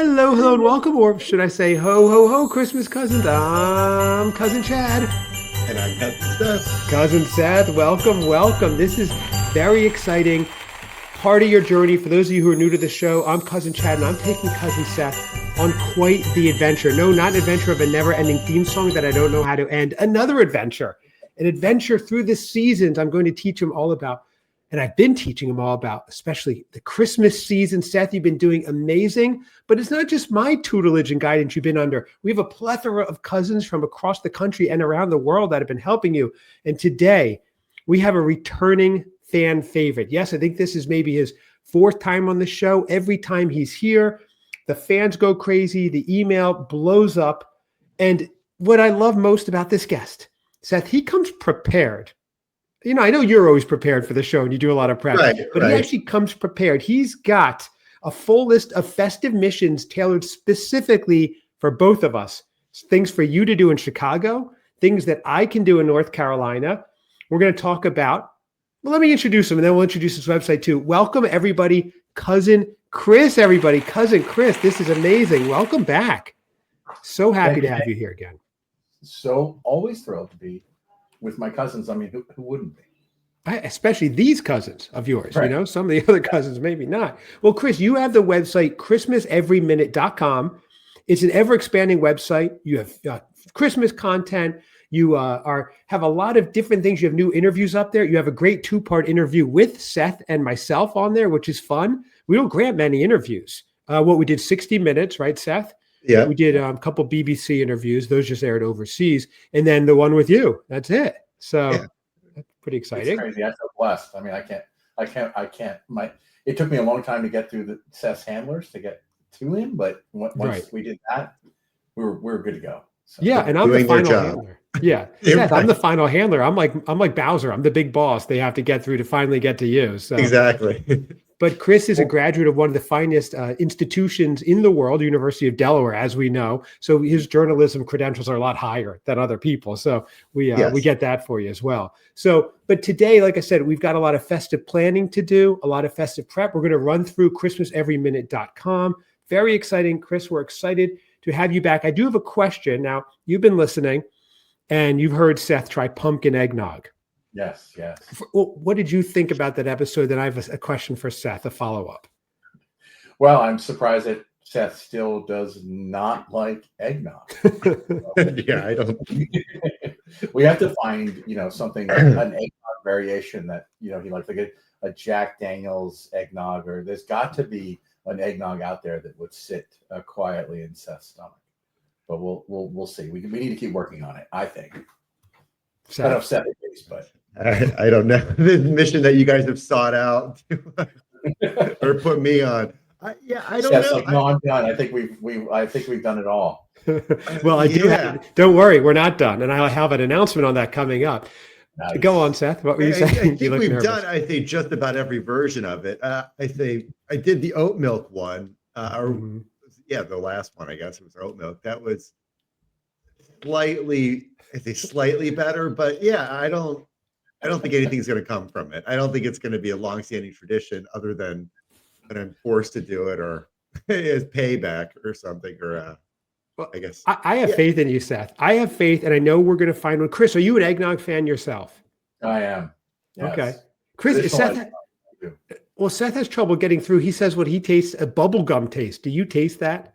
Hello, hello, and welcome, or should I say ho, ho, ho, Christmas cousins. I'm Cousin Chad. And I'm Cousin Seth. Cousin Seth, welcome, welcome. This is very exciting part of your journey. For those of you who are new to the show, I'm Cousin Chad, and I'm taking Cousin Seth on quite the adventure. No, not an adventure of a never-ending theme song that I don't know how to end. Another adventure. An adventure through the seasons. I'm going to teach him all about, and I've been teaching him all about, especially the Christmas season. Seth, you've been doing amazing, but it's not just my tutelage and guidance you've been under. We have a plethora of cousins from across the country and around the world that have been helping you. And today we have a returning fan favorite. Yes, I think this is maybe his fourth time on the show. Every time he's here, the fans go crazy. The email blows up. And what I love most about this guest, Seth, he comes prepared. You know, I know you're always prepared for the show and you do a lot of prep, but he actually comes prepared. He's got a full list of festive missions tailored specifically for both of us. Things for you to do in Chicago, things that I can do in North Carolina. We're going to talk about, well, let me introduce him and then we'll introduce his website too. Welcome everybody, Cousin Chris, everybody. Cousin Chris, this is amazing. Welcome back. So happy to have you here again. So always thrilled to be with my cousins. I mean, who wouldn't be? Especially these cousins of yours, right. You know, some of the other cousins, maybe not. Well, Chris, you have the website, christmaseveryminute.com. It's an ever expanding website. You have Christmas content. You have a lot of different things. You have new interviews up there. You have a great 2-part interview with Seth and myself on there, which is fun. We don't grant many interviews. We did 60 minutes, right, Seth? Yeah. We did a couple BBC interviews. Those just aired overseas. And then the one with you. That's it. So that's pretty exciting. It's crazy. I feel blessed. I mean, I can't. It took me a long time to get through the Seth's handlers to get to him, but once we did that, we were good to go. So, yeah, and I'm the final handler. Yeah, Seth, I'm the final handler. I'm like Bowser. I'm the big boss. They have to get through to finally get to you. So. Exactly. But Chris is a graduate of one of the finest institutions in the world, University of Delaware, as we know. So his journalism credentials are a lot higher than other people. So we get that for you as well. So, but today, like I said, we've got a lot of festive planning to do, a lot of festive prep. We're going to run through christmaseveryminute.com. Very exciting, Chris. We're excited to have you back. I do have a question. Now, you've been listening and you've heard Seth try pumpkin eggnog. Yes. What did you think about that episode? Then I have a question for Seth, a follow-up. Well, I'm surprised that Seth still does not like eggnog. Yeah, I don't. We have to find, something, an eggnog variation that, he likes, like a Jack Daniel's eggnog, or there's got to be an eggnog out there that would sit quietly in Seth's stomach. But we'll see. We need to keep working on it, I think. I don't know if Seth agrees, but I don't know the mission that you guys have sought out or put me on. I don't know. Like, no, I'm done. I think we've done it all. Well, I do. Don't worry, we're not done, and I'll have an announcement on that coming up. Nice. Go on, Seth. What were you saying? I think we've done. I think just about every version of it. I think I did the oat milk one, the last one. I guess it was oat milk. That was slightly better, but I don't think anything's going to come from it. I don't think it's going to be a long-standing tradition other than when I'm forced to do it or as payback or something. Or I guess I have faith in you, Seth. I have faith, and I know we're going to find one. Chris, are you an eggnog fan yourself? I am. Yes. Okay, Chris. Seth has trouble getting through. He says what he tastes a bubble gum taste. Do you taste that?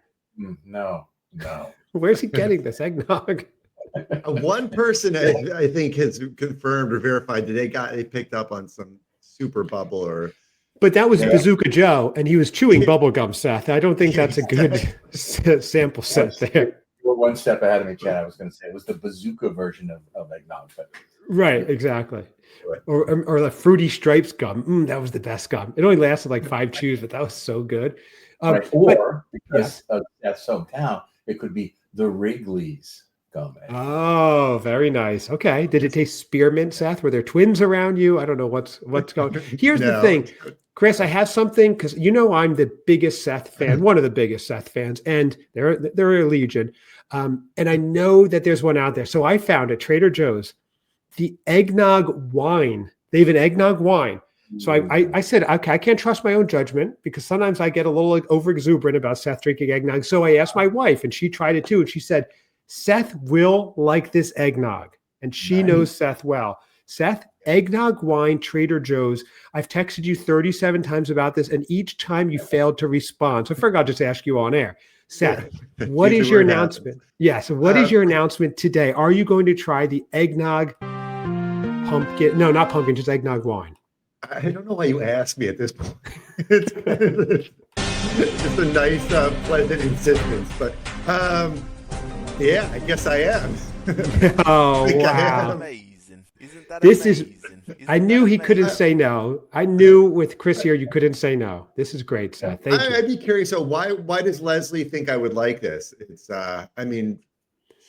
No. Where's he getting this eggnog? One person I think has confirmed or verified that they picked up on some super bubble but that was Bazooka Joe, and he was chewing bubble gum, Seth. I don't think that's a good sample set there. You were one step ahead of me, Chad. I was going to say it was the Bazooka version of eggnog. But right, exactly. Or the Fruity Stripes gum. That was the best gum. It only lasted like 5 chews, but that was so good. Right. Or because of that's hometown, it could be the Wrigley's gum. Oh, very nice. Okay. Did it taste spearmint, Seth? Were there twins around you? I don't know what's going on. Here's the thing, Chris, I have something because I'm the biggest Seth fan, one of the biggest Seth fans, and they're a legion. And I know that there's one out there. So I found at Trader Joe's the eggnog wine. They have an eggnog wine So I said, okay, I can't trust my own judgment because sometimes I get a little like over exuberant about Seth drinking eggnog. So I asked my wife, and she tried it too, and she said, Seth will like this eggnog, and she knows Seth well. Seth, eggnog wine, Trader Joe's. I've texted you 37 times about this, and each time you failed to respond. So I figured I'll just ask you on air. Seth, what is your announcement? Yes. What is your announcement today? Are you going to try the eggnog pumpkin? No, not pumpkin, just eggnog wine. I don't know why you asked me at this point. It's just a nice, pleasant insistence, but yeah, I guess I am. Oh, wow. Amazing. Isn't that This amazing? I knew he couldn't say no. I knew with Chris here, you couldn't say no. This is great, Seth. Thank you. I'd be curious. So why does Leslie think I would like this? It's I mean,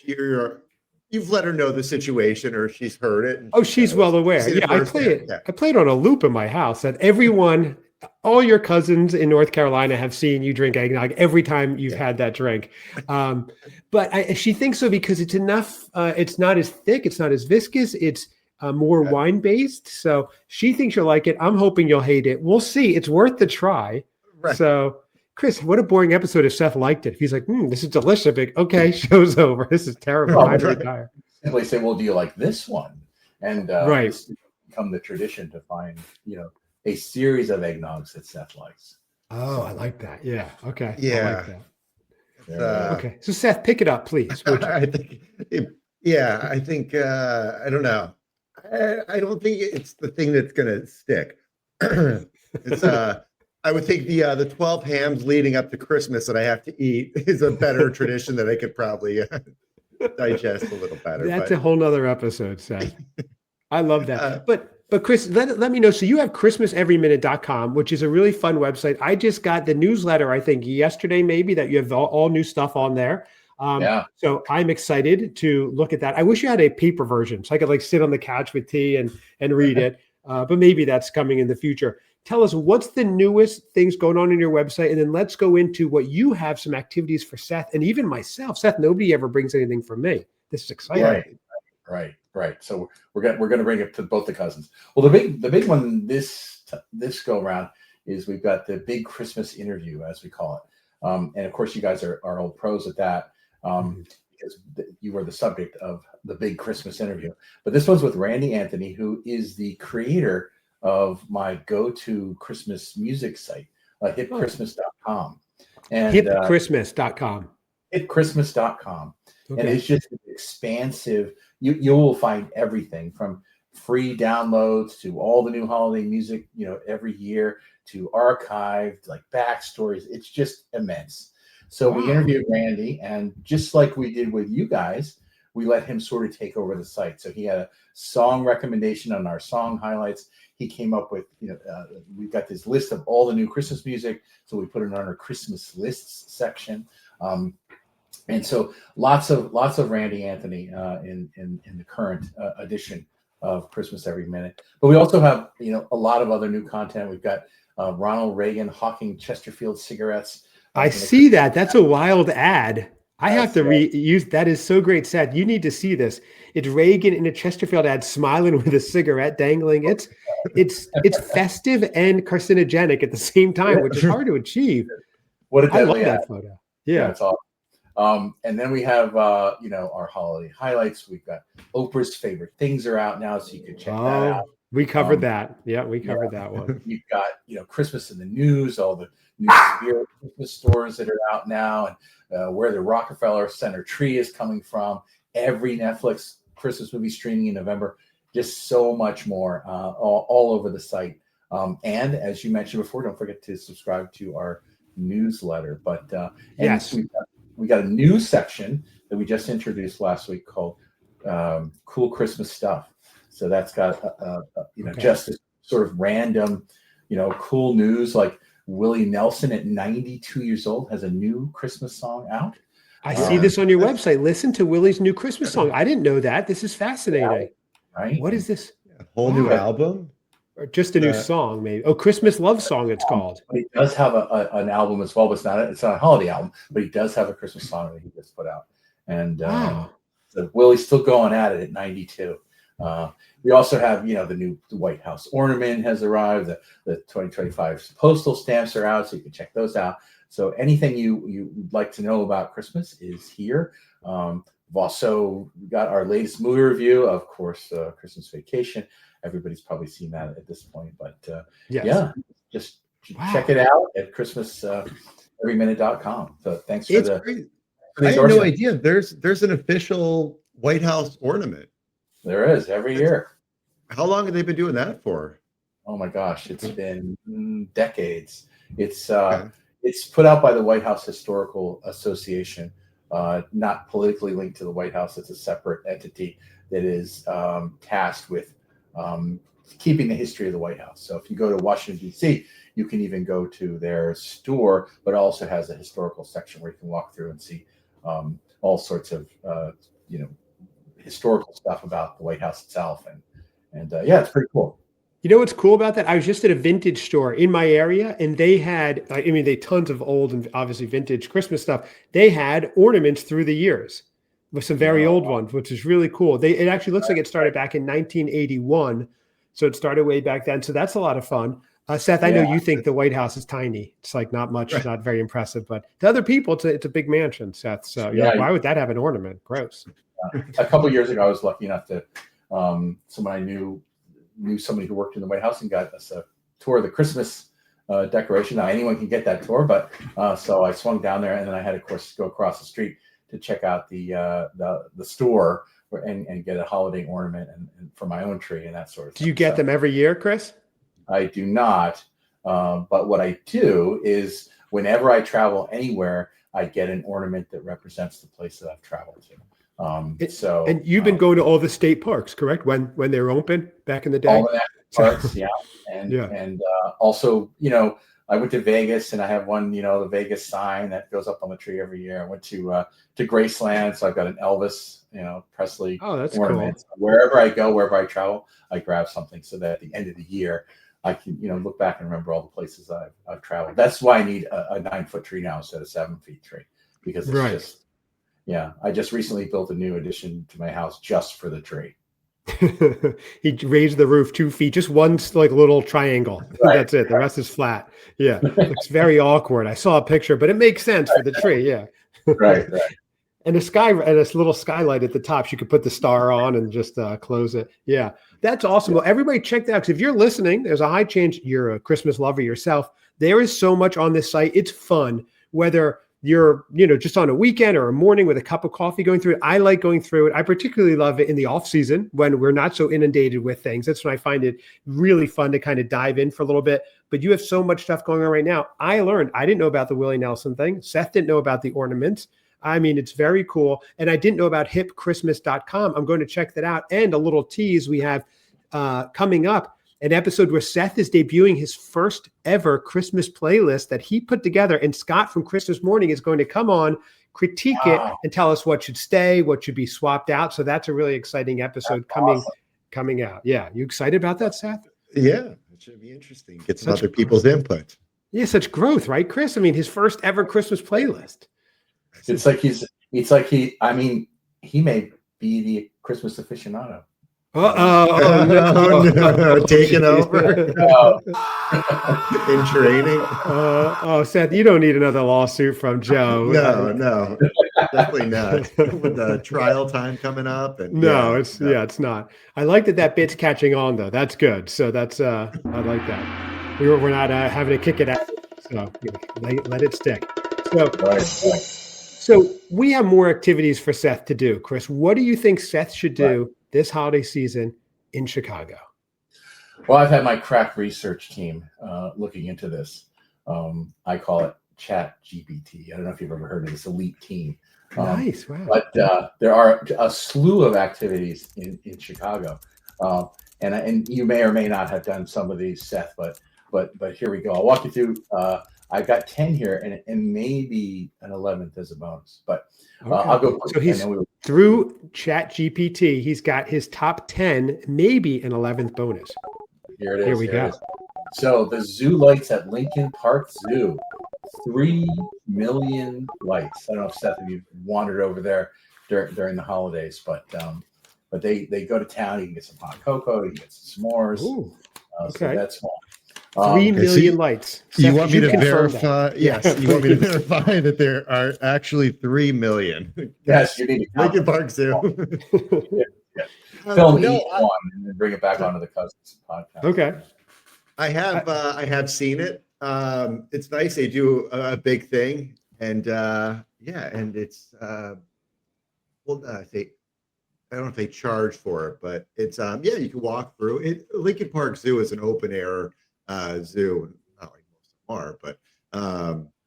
you've let her know the situation, or she's heard it. Oh, she's well aware. Yeah, I play it. Yeah. I play it on a loop in my house, and everyone, all your cousins in North Carolina have seen you drink eggnog every time you've had that drink. But she thinks so because it's enough. It's not as thick. It's not as viscous. It's more wine based. So she thinks you'll like it. I'm hoping you'll hate it. We'll see. It's worth the try. Right. So, Chris, what a boring episode if Seth liked it. If he's like, this is delicious. Big, okay, show's over. This is terrible. I retire. Simply say, well, do you like this one? And it's become the tradition to find, a series of eggnogs that Seth likes. Oh, I like that. Yeah. Okay. Yeah. I like that. Okay. So Seth, pick it up, please. I think, I don't know. I don't think it's the thing that's going to stick. It's I would think the 12 hams leading up to Christmas that I have to eat is a better tradition that I could probably digest a little better. That's a whole nother episode, Seth. I love that. But Chris, let me know. So you have ChristmasEveryMinute.com, which is a really fun website. I just got the newsletter, I think yesterday, maybe, that you have all new stuff on there. So I'm excited to look at that. I wish you had a paper version so I could sit on the couch with tea and read it. But maybe that's coming in the future. Tell us what's the newest things going on in your website, and then let's go into what you have, some activities for Seth and even myself. Seth, nobody ever brings anything from me. This is exciting. Right. So we're gonna bring it to both the cousins. Well, the big one this go around is we've got the big Christmas interview, as we call it, and of course you guys are old pros at that. Because you were the subject of the big Christmas interview. But this one's with Randy Anthony, who is the creator of my go-to Christmas music site, hipchristmas.com. And hipchristmas.com. Hipchristmas.com. Okay. And it's just expansive. You will find everything from free downloads to all the new holiday music, every year, to archived, backstories. It's just immense. So we interviewed Randy, and just like we did with you guys, we let him sort of take over the site. So he had a song recommendation on our song highlights. He came up with, we've got this list of all the new Christmas music. So we put it on our Christmas lists section. And so lots of Randy Anthony in the current edition of Christmas Every Minute. But we also have, a lot of other new content. We've got Ronald Reagan hawking Chesterfield cigarettes. I see that. That's a wild ad. I have to reuse. That is so great, Seth. You need to see this. It's Reagan in a Chesterfield ad, smiling with a cigarette dangling. It's festive and carcinogenic at the same time, which is hard to achieve. What a deadly I love ad. that photo. Yeah, it's awesome. And then we have our holiday highlights. We've got Oprah's favorite things are out now, so you can check that out. We covered that. Yeah, we covered that one. You've got Christmas in the news, all the new Spirit Christmas stores that are out now, and where the Rockefeller Center tree is coming from. Every Netflix Christmas movie streaming in November. Just so much more all over the site. And as you mentioned before, don't forget to subscribe to our newsletter. But yes, we got a new section that we just introduced last week called Cool Christmas Stuff. So that's got just this sort of random, cool news, like Willie Nelson at 92 years old has a new Christmas song out. I see this on your website. Listen to Willie's new Christmas song. I didn't know that. This is fascinating. Right? What is this? A whole new album? Or just a new song, maybe. Oh, Christmas Love Song, it's called. But he does have an album as well, but it's not a holiday album, but he does have a Christmas song that he just put out. And so Willie's still going at it at 92. We also have, the White House ornament has arrived. The 2025 postal stamps are out, so you can check those out. So anything you would like to know about Christmas is here. We've also got our latest movie review, of course, Christmas Vacation. Everybody's probably seen that at this point, but Yes. yeah, just check it out at ChristmasEveryMinute.com. So thanks for It's the. great. For the I had no endorsement. idea. There's an official White House ornament. There is every year. How long have they been doing that for? Oh my gosh, it's been decades. It's Okay. it's put out by the White House Historical Association, not politically linked to the White House. It's a separate entity that is tasked with keeping the history of the White House. So if you go to Washington, D.C., you can even go to their store, but it also has a historical section where you can walk through and see all sorts of historical stuff about the White House itself. And yeah, it's pretty cool. You know what's cool about that? I was just at a vintage store in my area, and they had, they tons of old and obviously vintage Christmas stuff. They had ornaments through the years with some very old ones, which is really cool. It actually looks like it started back in 1981. So it started way back then. So that's a lot of fun. Seth, I know you think the White House is tiny. It's like not much, not very impressive, but to other people, it's a big mansion, Seth. So why would that have an ornament? Gross. A couple of years ago, I was lucky enough to, someone I knew somebody who worked in the White House and got us a tour of the Christmas decoration. Now anyone can get that tour, but so I swung down there, and then I had, of course, go across the street to check out the store and get a holiday ornament and for my own tree and that sort of thing. Do you get them every year, Chris? I do not, but what I do is whenever I travel anywhere, I get an ornament that represents the place that I've traveled to. And you've been going to all the state parks, correct? When they were open back in the day? All the parks, yeah. And also, I went to Vegas, and I have one, the Vegas sign that goes up on the tree every year. I went to Graceland, so I've got an Elvis, Presley ornament. Cool. Wherever I go, wherever I travel, I grab something so that at the end of the year, I can, look back and remember all the places I've traveled. That's why I need a 9-foot tree now instead of 7-foot tree, because it's just. Yeah, I just recently built a new addition to my house just for the tree. He raised the roof 2 feet, just one little triangle. Right. That's it. The rest is flat. Yeah, looks very awkward. I saw a picture, but it makes sense for the tree. Yeah, right. And this little skylight at the top, you could put the star on and just close it. Yeah, that's awesome. Well, everybody check that out. 'Cause if you're listening, there's a high chance you're a Christmas lover yourself. There is so much on this site. It's fun, whether you're, just on a weekend or a morning with a cup of coffee going through it. I like going through it. I particularly love it in the off season when we're not so inundated with things. That's when I find it really fun to kind of dive in for a little bit. But you have so much stuff going on right now. I didn't know about the Willie Nelson thing. Seth didn't know about the ornaments. It's very cool. And I didn't know about hipchristmas.com. I'm going to check that out. And a little tease, we have coming up an episode where Seth is debuting his first ever Christmas playlist that he put together. And Scott from Christmas Morning is going to come on, critique it, and tell us what should stay, what should be swapped out. So that's a really exciting episode coming out. Yeah. You excited about that, Seth? Yeah, it should be interesting. Get some other people's input. Yeah, such growth, right, Chris? His first ever Christmas playlist. He may be the Christmas aficionado. No. Taking over in training. Seth, you don't need another lawsuit from Joe. No, definitely not. With the trial time coming up, and it's not. I like that bit's catching on though. That's good. So that's I like that. We're not having to kick it out. So let it stick. So we have more activities for Seth to do. Chris, what do you think Seth should do this holiday season in Chicago? Well, I've had my crack research team looking into this. I call it Chat GPT. I don't know if you've ever heard of this elite team. Nice, wow. But there are a slew of activities in Chicago, and you may or may not have done some of these, Seth. But here we go. I'll walk you through. I've got 10 here, and maybe an 11th as a bonus. But I'll go. So he's through Chat GPT. He's got his top 10, maybe an 11th bonus. Here it is. Here we go. So the zoo lights at Lincoln Park Zoo, 3 million lights. I don't know if Seth, if you've wandered over there during the holidays, but but they go to town. You can get some hot cocoa, you can get some s'mores. Ooh, So okay. that's fun. 3 Okay, million so lights. you Seth, want could me to confirm verify? that? Yes, Yeah, you want me to please. verify that there are actually 3 million. Yes, you need to count Lincoln them. Park Zoo. Film No, each one and then bring it back onto the Cousins podcast. Okay. I have seen it. It's nice. They do a big thing, and and it's I don't know if they charge for it, but it's you can walk through it. Lincoln Park Zoo is an open air zoo, not like most of them are, but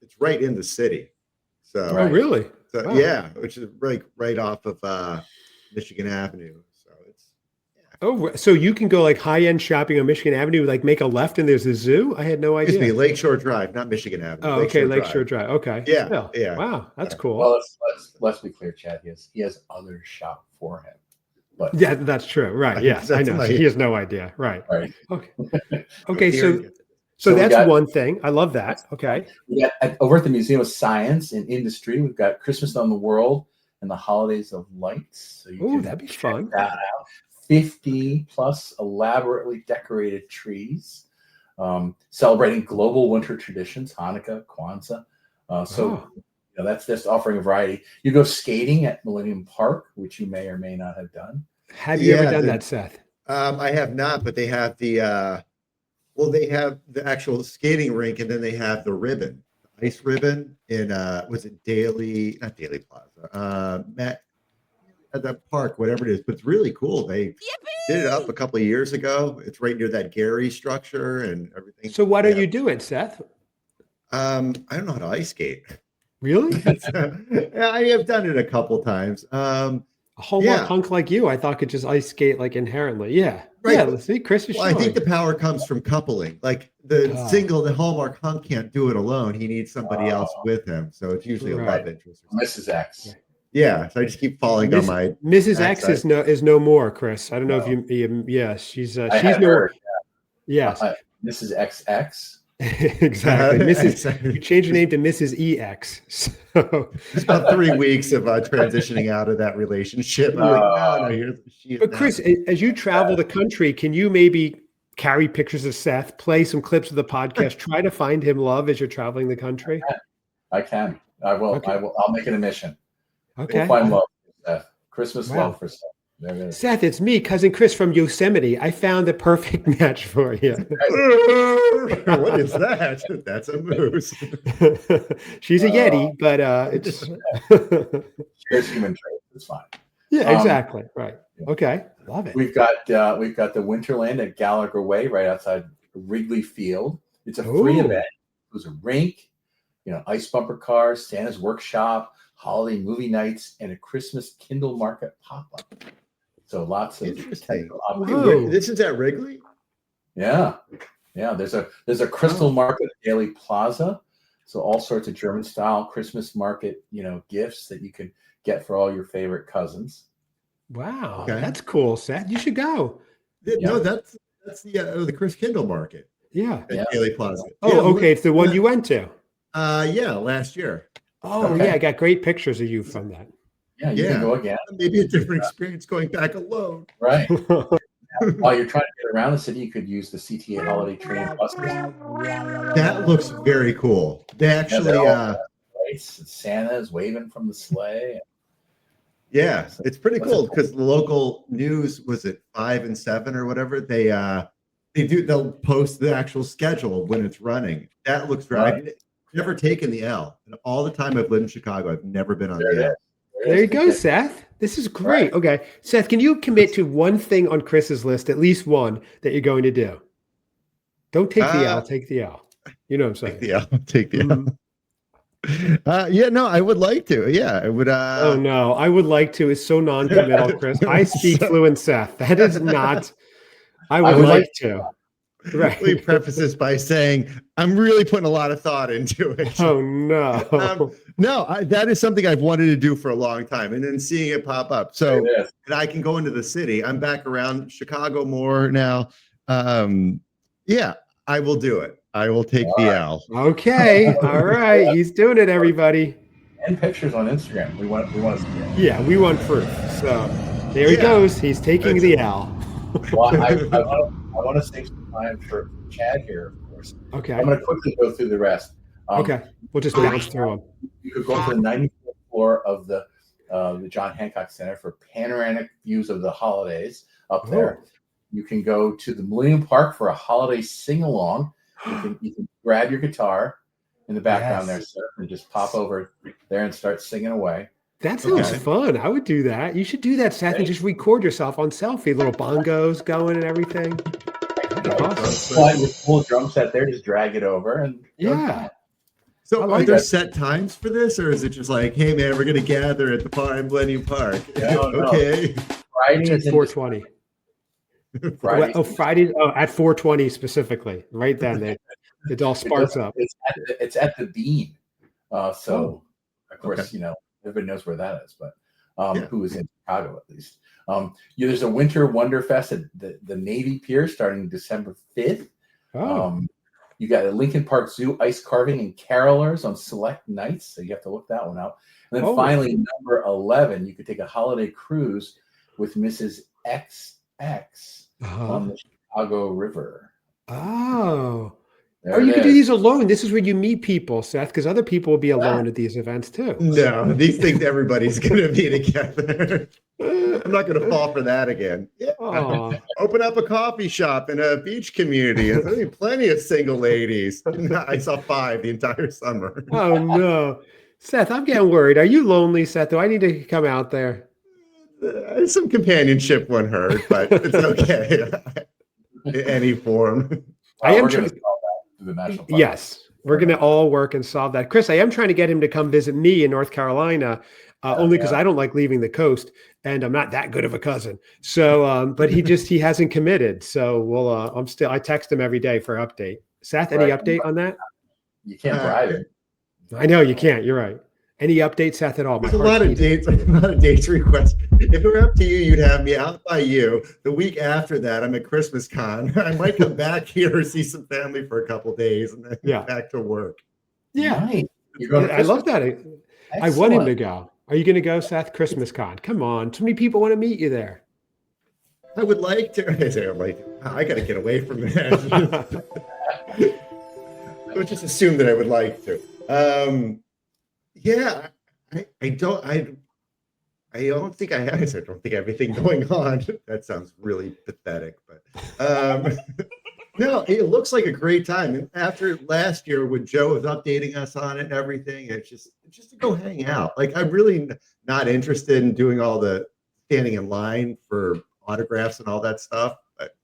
it's right in the city. So Oh, really? So Wow. yeah, which is right off of Michigan Avenue. So it's Oh, so you can go like high-end shopping on Michigan Avenue, like make a left and there's a zoo? I had no excuse me, idea. Lakeshore Drive, not Michigan Avenue. Oh, okay, Lakeshore Drive. Okay. Yeah, Still. yeah. Wow, that's Yeah. cool. Well, let's be clear, Chad. He has others shop for him. But Yeah, that's true. Right. Yes, I That's know. my- So he has no idea. Right. right. Okay. Okay. Here- So So we that's got- one thing. I love that. Okay. We got over at the Museum of Science and Industry. We've got Christmas on the World and the Holidays of Lights. So you Oh, can that'd be check fun. that out. 50 plus elaborately decorated trees, celebrating global winter traditions, Hanukkah, Kwanzaa. Oh. That's offering a variety. You go skating at Millennium Park, which you may or may not have done. Have you ever Yeah, done the- that, Seth? I have not, but they have they have the actual skating rink, and then they have the ribbon, ice ribbon in was it not Daily Plaza, at the park, whatever it is, but it's really cool. They did it up a couple of years ago. It's right near that Gary structure and everything. So why don't Yeah. you do it, Seth? I don't know how to ice skate. Really? I have done it a couple times. A Hallmark hunk like you, I thought could just ice skate like inherently. Yeah. Right. Yeah. Let's see. Chris is Well, I showing. think the power comes from coupling. Like the Hallmark hunk can't do it alone. He needs somebody else with him. So it's usually a Right. love interest. Or something. Mrs. X. Yeah. So I just keep falling on my. Mrs. X is no more, Chris. I don't know No. if you yes, she's I she's had no heard, yes. Mrs. XX. Exactly. Mrs. Exactly. You changed your name to Mrs. EX. So It's about 3 weeks of transitioning out of that relationship. I'm like, no, she is but now- Chris, as you travel the country, can you maybe carry pictures of Seth, play some clips of the podcast, try to find him love as you're traveling the country? I can. I will. Okay. I'll make it a mission. Okay. We'll find love for Seth. Christmas Wow. love for Seth. There it is. Seth, it's me, cousin Chris from Yosemite. I found the perfect match for you. What is that? That's a moose. She's a Yeti, but it's Shares human traits. It's fine. yeah, exactly. Right. Okay. Love it. We've got the Winterland at Gallagher Way, right outside Wrigley Field. It's a free Ooh. event. It was a rink, ice bumper cars, Santa's workshop, holiday movie nights, and a Christmas Kindle market pop-up. So lots of Interesting. potential Whoa. opportunities. This is at Wrigley? Yeah. There's a crystal market at Daily Plaza. So all sorts of German style Christmas market, gifts that you can get for all your favorite cousins. Wow. Okay. That's cool, Seth. You should go. No, that's the Chris Kindle market Yeah. at Daily Plaza. Oh, Yeah, okay. It's the one you went to. last year. Oh, Okay. yeah. I got great pictures of you from that. Yeah, you can go again. Maybe a different experience going back alone. Right. While you're trying to get around the city, you could use the CTA holiday train buses. That looks very cool. They actually, they're all lights, and Santa's waving from the sleigh. it's pretty cool because the local news was at 5 and 7 or whatever. They'll post the actual schedule when it's running. That looks great. Right. I've never taken the L. And all the time I've lived in Chicago, I've never been on the L. There you go, Seth. This is great. Okay. Seth, can you commit to one thing on Chris's list, at least one, that you're going to do? Don't take the L, take the L. You know what I'm saying? Take the L. Take the L. No, I would like to. Yeah, I would. Oh, no. I would like to. It's so non-committal, Chris. I speak fluent Seth. That is not. I would like to. Right. Let me preface this by saying I'm really putting a lot of thought into it. Oh, no. That is something I've wanted to do for a long time, and then seeing it pop up. So, and I can go into the city. I'm back around Chicago more now. I will do it. I will take the L. Okay. All right. He's doing it, everybody. And pictures on Instagram. We want to see it. Yeah, we want proof. So There he goes. He's taking the L. Well, I want to save some time for Chad here, of course. Okay. I'm going to quickly go through the rest. Okay. We'll just bounce through them. You could go to the 94th floor of the John Hancock Center for panoramic views of the holidays up there. You can go to the Millennium Park for a holiday sing-along. You can grab your guitar in the background there, sir, and just pop over there and start singing away. That sounds fun. I would do that. You should do that, Seth, and just record yourself on selfie, little bongos going and everything. Awesome. Your full drum set there, just drag it over and So are there set times for this, or is it just like, hey man, we're gonna gather at the Millennium Park? Okay. Friday at 4:20. Friday at 4:20 specifically. Right then, it all sparks up. It's at the Bean. Of course, everybody knows where that is, but who is in Chicago at least. There's a Winter Wonderfest at the Navy Pier starting December 5th. You got a Lincoln Park Zoo ice carving and carolers on select nights, so you have to look that one out. And then finally, number 11, you could take a holiday cruise with Mrs. XX on the Chicago River. You could do these alone. This is where you meet people, Seth, because other people will be alone at these events too. No, these things everybody's going to be together. I'm not going to fall for that again. Yeah. Open up a coffee shop in a beach community. There's plenty of single ladies. I saw 5 the entire summer. Oh, no. Seth, I'm getting worried. Are you lonely, Seth? Do I need to come out there? Some companionship wouldn't hurt, but it's okay. In any form. I am trying to the national park. Yes, we're going to all work and solve that. Chris, I am trying to get him to come visit me in North Carolina, only because I don't like leaving the coast, and I'm not that good of a cousin. So, but he hasn't committed. So I text him every day for an update. Seth, any update on that? You can't bribe him. I know you can't. You're right. Any updates, Seth, at all? There's a lot of dates requests. If it were up to you, you'd have me out by you. The week after that, I'm at Christmas Con. I might come back here, see some family for a couple of days, and then back to work. Yeah. Nice. You're going I love that. Excellent. I want him to go. Are you going to go, Seth? Christmas Con. Come on. Too many people want to meet you there. I would like to. I got to get away from that. I would just assume that I would like to. Yeah, I don't think I have. I don't think everything going on. That sounds really pathetic, but no, it looks like a great time. And after last year, when Joe was updating us on it and everything, it's just to go hang out. Like, I'm really not interested in doing all the standing in line for autographs and all that stuff. But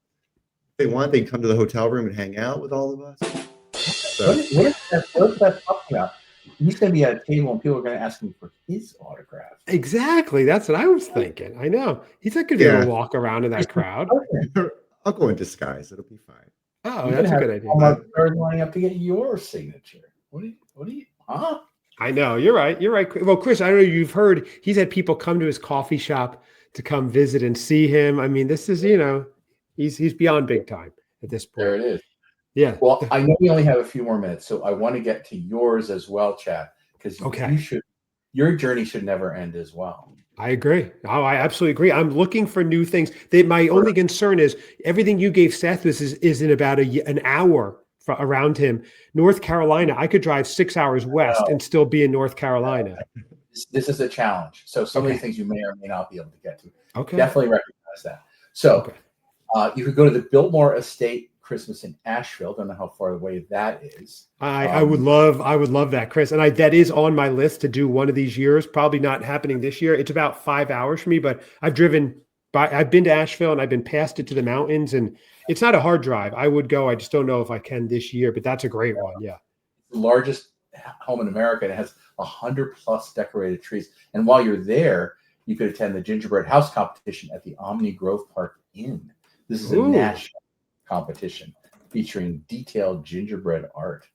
if they want, they can come to the hotel room and hang out with all of us. So, what's that talking about? He's going to be at a table and people are going to ask him for his autograph. Exactly. That's what I was thinking. I know. He's not going to be able to walk around in that crowd. I'll go in disguise. It'll be fine. Oh, that's a good idea. I'm lining up to get your signature. What do you, I know. You're right. You're right. Well, Chris, I don't know if you've heard, he's had people come to his coffee shop to come visit and see him. I mean, this is, he's beyond big time at this point. There it is. Yeah. Well, I know we only have a few more minutes, so I want to get to yours as well, Chad, because your journey should never end as well. I agree. Oh, I absolutely agree. I'm looking for new things. My only concern is everything you gave Seth is in about an hour around him. North Carolina, I could drive 6 hours west and still be in North Carolina. This is a challenge. So some of these things you may or may not be able to get to. Okay. Definitely recognize that. So you could go to the Biltmore Estate Christmas in Asheville. Don't know how far away that is. I would love that, Chris. And that is on my list to do one of these years. Probably not happening this year. It's about 5 hours for me, but I've been to Asheville and I've been past it to the mountains, and it's not a hard drive. I would go. I just don't know if I can this year, but that's a great one. Yeah. The largest home in America, and it has 100+ decorated trees. And while you're there, you could attend the gingerbread house competition at the Omni Grove Park Inn. This is a national competition featuring detailed gingerbread art.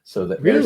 So that there's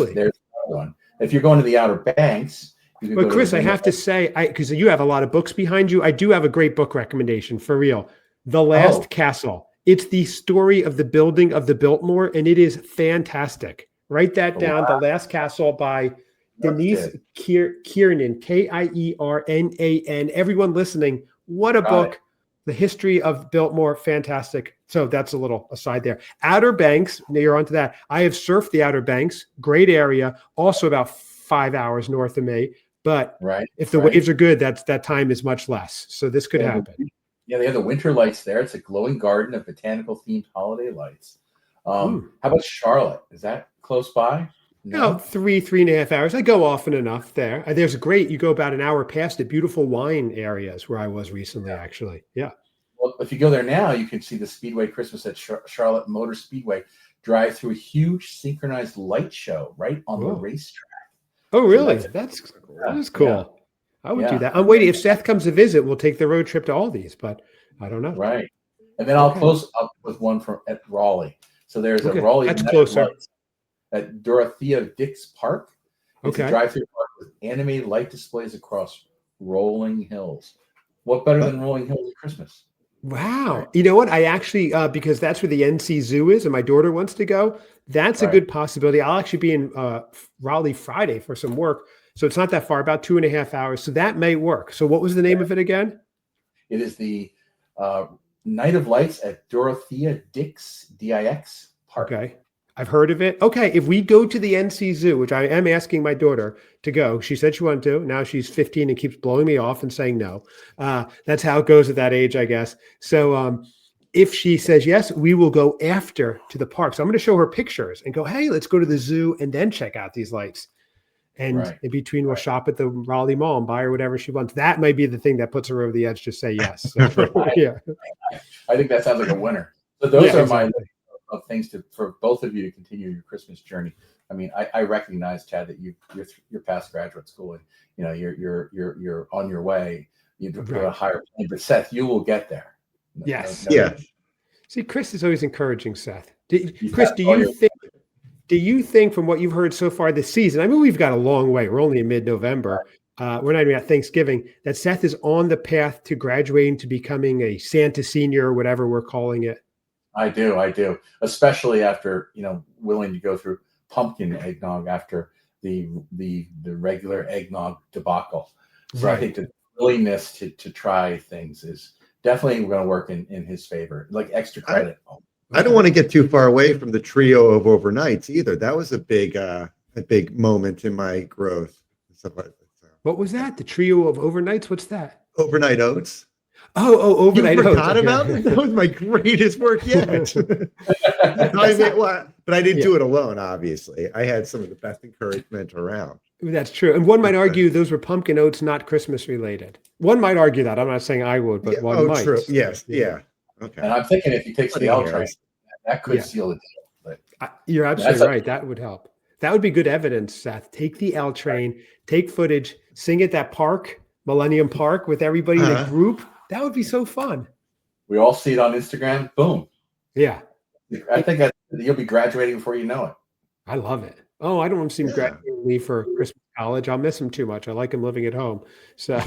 one. If you're going to the Outer Banks, but Chris, I have to say, because you have a lot of books behind you, I do have a great book recommendation for real. The Last Castle. It's the story of the building of the Biltmore, and it is fantastic. Write that down. The Last Castle by Denise Kiernan, Kiernan. Everyone listening, What a Got it. book. The History of Biltmore, fantastic. So that's a little aside there. Outer Banks, now you're onto that. I have surfed the Outer Banks, great area, also about 5 hours north of me. But Right. if the waves are good, that time is much less. So this could happen. They have the winter lights there. It's a glowing garden of botanical themed holiday lights. How about Charlotte? Is that close by? No, 3.5 hours. I go often enough there. There's a great, you go about an hour past it, beautiful wine areas where I was recently, actually. Yeah. Well, if you go there now, you can see the Speedway Christmas at Charlotte Motor Speedway drive through a huge synchronized light show right on the racetrack. Oh, really? So that's cool. Yeah. I would do that. I'm waiting. If Seth comes to visit, we'll take the road trip to all these, but I don't know. Right. And then I'll close up with one at Raleigh. So there's a Raleigh. That's closer. At Dorothea Dix Park. It's a drive-through park with animated light displays across rolling hills. What better than rolling hills at Christmas? Wow. Right. You know what? I actually, because that's where the NC Zoo is and my daughter wants to go, that's a good possibility. I'll actually be in Raleigh Friday for some work. So it's not that far, about 2.5 hours. So that may work. So what was the name of it again? It is the Night of Lights at Dorothea Dix, D-I-X Park. Okay. I've heard of it. Okay, if we go to the NC Zoo, which I am asking my daughter to go, she said she wanted to. Now she's 15 and keeps blowing me off and saying no. That's how it goes at that age, I guess. So if she says yes, we will go after to the park. So I'm going to show her pictures and go, hey, let's go to the zoo and then check out these lights. And in between, we'll shop at the Raleigh Mall and buy her whatever she wants. That might be the thing that puts her over the edge to say yes. So, I think that sounds like a winner. So those are my of things for both of you to continue your Christmas journey. I mean, I recognize, Chad, that you're past graduate school and you're on your way. You're a higher plane, but Seth, you will get there. Yes. See, Chris is always encouraging Seth. Chris, do you think from what you've heard so far this season, I mean, we've got a long way. We're only in mid-November. We're not even at Thanksgiving, that Seth is on the path to graduating to becoming a Santa senior or whatever we're calling it? I do. Especially after, willing to go through pumpkin eggnog after the regular eggnog debacle. So I think the willingness to try things is definitely going to work in his favor, like extra credit. I don't want to get too far away from the trio of overnights either. That was a big moment in my growth. What was that? The trio of overnights? What's that? Overnight oats. Oh, overnight oats. You forgot about it? That was my greatest work yet. But I didn't do it alone, obviously. I had some of the best encouragement around. That's true. And one might argue those were pumpkin oats, not Christmas related. One might argue that. I'm not saying I would, but one might. True. Yes. Yeah. Okay. And I'm thinking if he takes the L train, that could seal the deal. But you're absolutely right. That would help. That would be good evidence, Seth. Take the L train, take footage, sing at that park, Millennium Park, with everybody in a group. That would be so fun. We all see it on Instagram. Boom. Yeah. I think you'll be graduating before you know it. I love it. Oh, I don't want to see him graduating me for Christmas college. I'll miss him too much. I like him living at home. So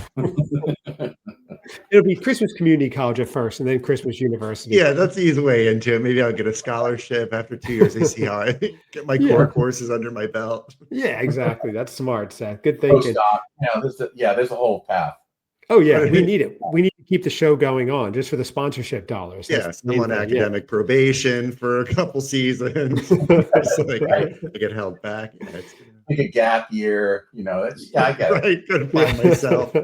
it'll be Christmas community college at first and then Christmas university. Yeah, that's the easy way into it. Maybe I'll get a scholarship after 2 years. I see how I get my core courses under my belt. Yeah, exactly. That's smart, Seth. Good thinking. There's a whole path. Oh, yeah, we need it. We need to keep the show going on just for the sponsorship dollars. Yes, I'm on academic probation for a couple seasons. So I get held back. Like a gap year, I get it. Right, couldn't find myself.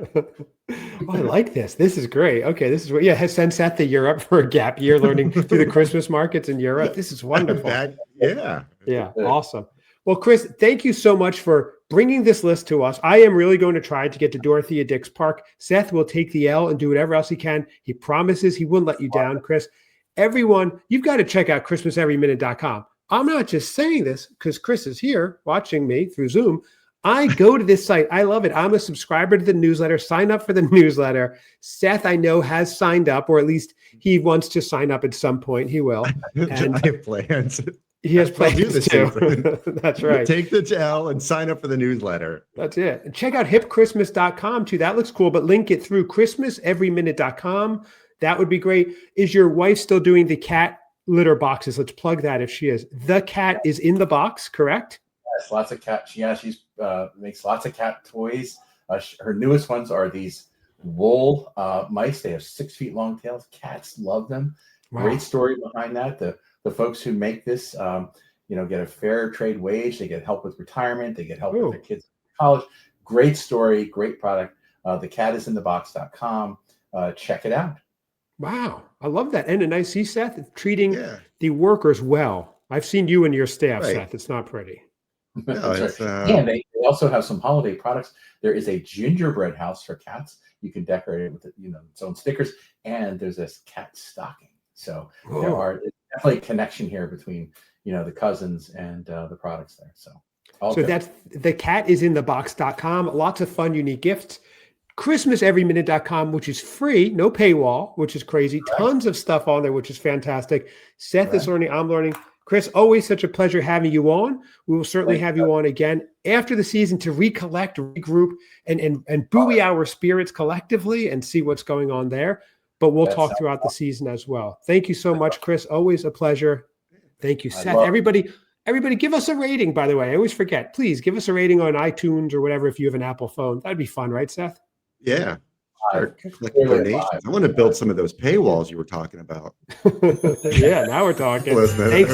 I like this. This is great. Okay, this is what, send Seth to Europe for a gap year, learning through the Christmas markets in Europe. This is wonderful. Yeah, awesome. Well, Chris, thank you so much for bringing this list to us. I am really going to try to get to Dorothea Dix Park. Seth will take the L and do whatever else he can. He promises he wouldn't let you down, Chris. Everyone, you've got to check out ChristmasEveryMinute.com. I'm not just saying this because Chris is here watching me through Zoom. I go to this site. I love it. I'm a subscriber to the newsletter. Sign up for the newsletter. Seth, I know, has signed up, or at least he wants to sign up at some point. He will. And I have plans. He has plans too. That's right. Take the L and sign up for the newsletter. That's it. And check out hipchristmas.com too. That looks cool, but link it through ChristmasEveryMinute.com. That would be great. Is your wife still doing the cat litter boxes? Let's plug that if she is. The cat is in the box, correct? Yes, lots of cat. She's makes lots of cat toys. Her newest ones are these wool mice. They have 6 feet long tails. Cats love them. Wow. Great story behind that. The folks who make this, get a fair trade wage. They get help with retirement. They get help with their kids in college. Great story. Great product. Thecatisinthebox.com. Check it out. Wow. I love that. And a nice, see, Seth, treating the workers well. I've seen you and your staff, Seth. It's not pretty. No, That's right. And they also have some holiday products. There is a gingerbread house for cats. You can decorate it with its own stickers. And there's this cat stocking. So there's definitely a connection here between the cousins and the products there. So that's thecatisinthebox.com. Lots of fun, unique gifts. ChristmasEveryMinute.com, which is free, no paywall, which is crazy. Right. Tons of stuff on there, which is fantastic. Seth is learning, I'm learning. Chris, always such a pleasure having you on. We will certainly have you on again after the season to recollect, regroup, and buoy our spirits collectively and see what's going on there. But we'll talk throughout the season as well. Thank you so much, Chris. Always a pleasure. Thank you, Seth. Everybody give us a rating, by the way. I always forget. Please give us a rating on iTunes or whatever if you have an Apple phone. That'd be fun, right, Seth? Yeah. Collecting donations. I want to build some of those paywalls you were talking about. Yeah, now we're talking. Thanks.